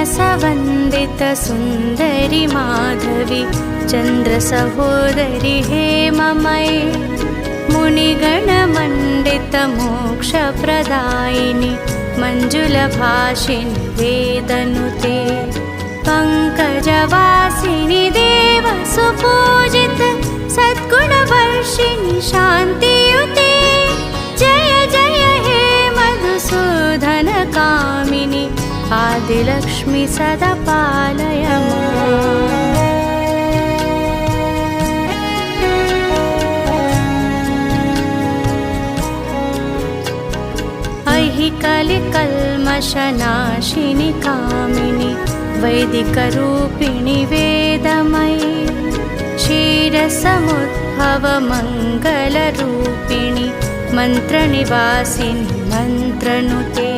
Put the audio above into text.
श्रीनिवासवन्दितसुन्दरि माधवी चन्द्रसहोदरि हेममयी मुनिगणमण्डितमोक्षप्रदायिनि मञ्जुलभाषिणि वेदनुते पङ्कजवासिनि देवसुपूजित सद्गुणवर्षिणि शान्तियुते जय जय हे मधुसूदनकामिनि आदिलक्ष्मि सदा पालय माम्। कलिकल्मषनाशिनि कामिनि वैदिकरूपिणि वेदमयी क्षीरसमुद्भवमङ्गलरूपिणि मन्त्रनिवासिनि मन्त्रनुते